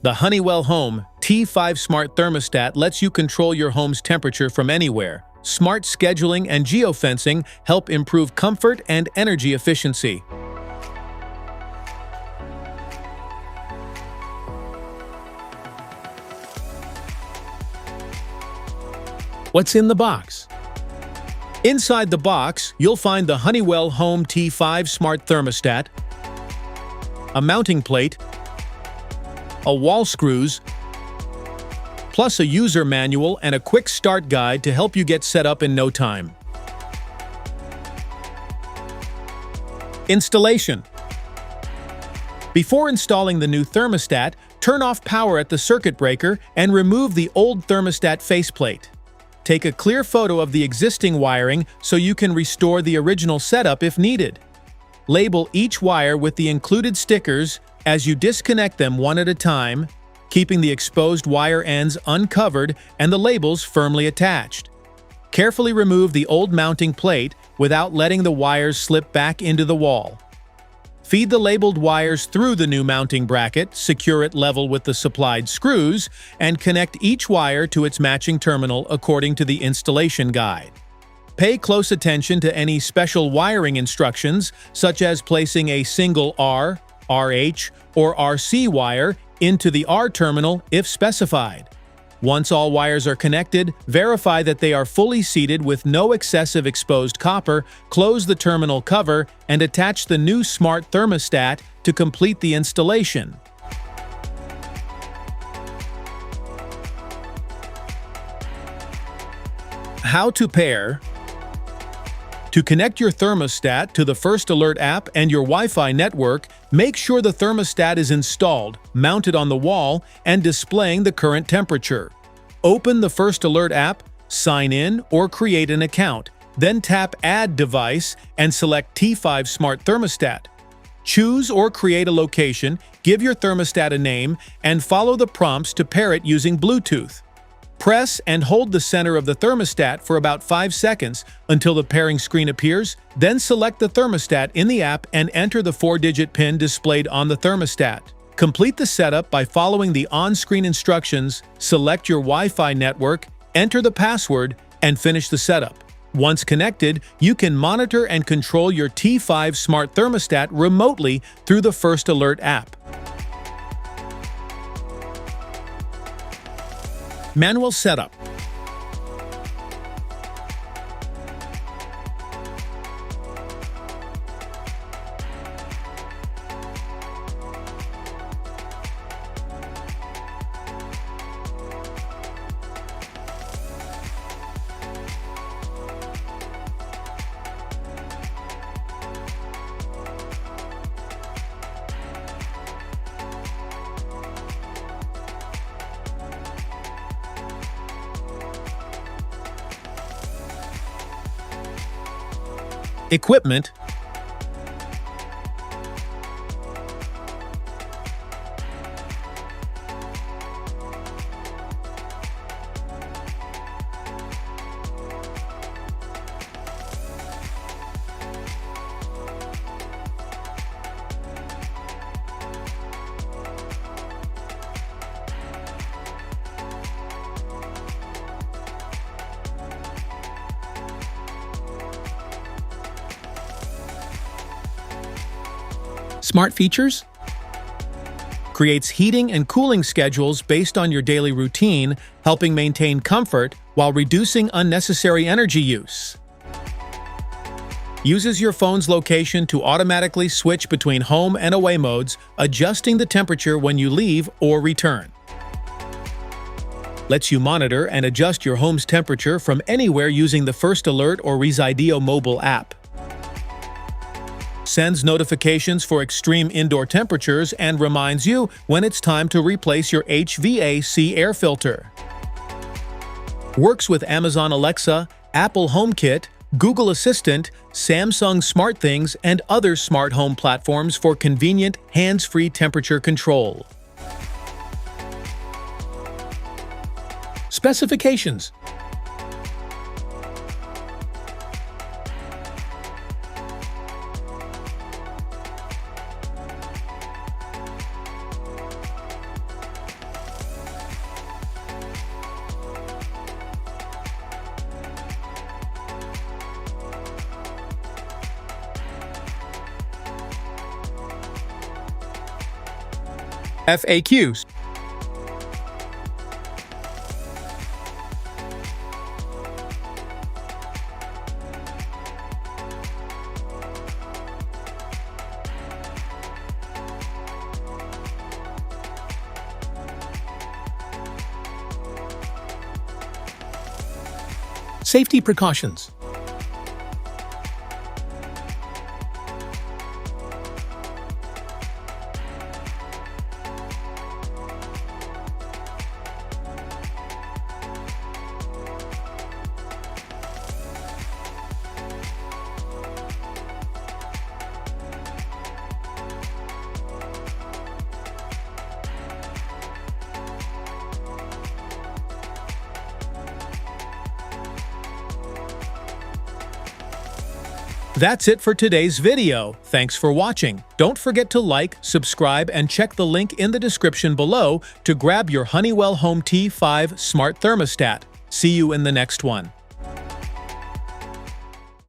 The Honeywell Home T5 Smart Thermostat lets you control your home's temperature from anywhere. Smart scheduling and geofencing help improve comfort and energy efficiency. What's in the box? Inside the box, you'll find the Honeywell Home T5 Smart Thermostat, a mounting plate, a wall screws, plus a user manual and a quick start guide to help you get set up in no time. Installation. Before installing the new thermostat, turn off power at the circuit breaker and remove the old thermostat faceplate. Take a clear photo of the existing wiring so you can restore the original setup if needed. Label each wire with the included stickers as you disconnect them one at a time, keeping the exposed wire ends uncovered and the labels firmly attached. Carefully remove the old mounting plate without letting the wires slip back into the wall. Feed the labeled wires through the new mounting bracket, secure it level with the supplied screws, and connect each wire to its matching terminal according to the installation guide. Pay close attention to any special wiring instructions, such as placing a single R, RH, or RC wire into the R terminal if specified. Once all wires are connected, verify that they are fully seated with no excessive exposed copper, close the terminal cover, and attach the new smart thermostat to complete the installation. How to pair. To connect your thermostat to the First Alert app and your Wi-Fi network, make sure the thermostat is installed, mounted on the wall, and displaying the current temperature. Open the First Alert app, sign in, or create an account. Then tap Add Device and select T5 Smart Thermostat. Choose or create a location, give your thermostat a name, and follow the prompts to pair it using Bluetooth. Press and hold the center of the thermostat for about 5 seconds until the pairing screen appears, then select the thermostat in the app and enter the 4-digit PIN displayed on the thermostat. Complete the setup by following the on-screen instructions, select your Wi-Fi network, enter the password, and finish the setup. Once connected, you can monitor and control your T5 Smart Thermostat remotely through the First Alert app. Manual setup. Equipment. Smart features. Creates heating and cooling schedules based on your daily routine, helping maintain comfort while reducing unnecessary energy use. Uses your phone's location to automatically switch between home and away modes, adjusting the temperature when you leave or return. Lets you monitor and adjust your home's temperature from anywhere using the First Alert or Resideo mobile app. Sends notifications for extreme indoor temperatures and reminds you when it's time to replace your HVAC air filter. Works with Amazon Alexa, Apple HomeKit, Google Assistant, Samsung SmartThings, and other smart home platforms for convenient, hands-free temperature control. Specifications. FAQs. Safety precautions. That's it for today's video. Thanks for watching. Don't forget to like, subscribe, and check the link in the description below to grab your Honeywell Home T5 Smart Thermostat. See you in the next one.